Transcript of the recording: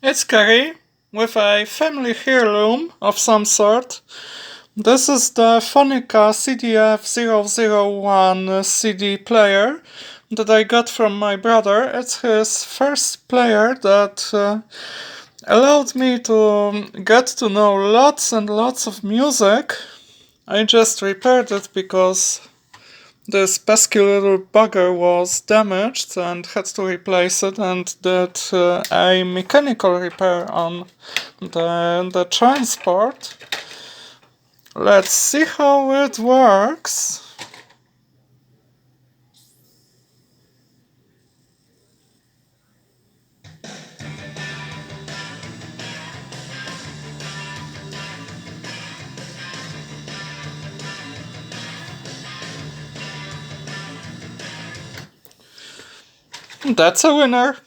It's Kerry with a family heirloom of some sort. This is the Fonica CDF001 CD player that I got from my brother. It's his first player that allowed me to get to know lots and lots of music. I just repaired it because this pesky little bugger was damaged and had to replace it, and did a mechanical repair on the transport. Let's see how it works. That's a winner.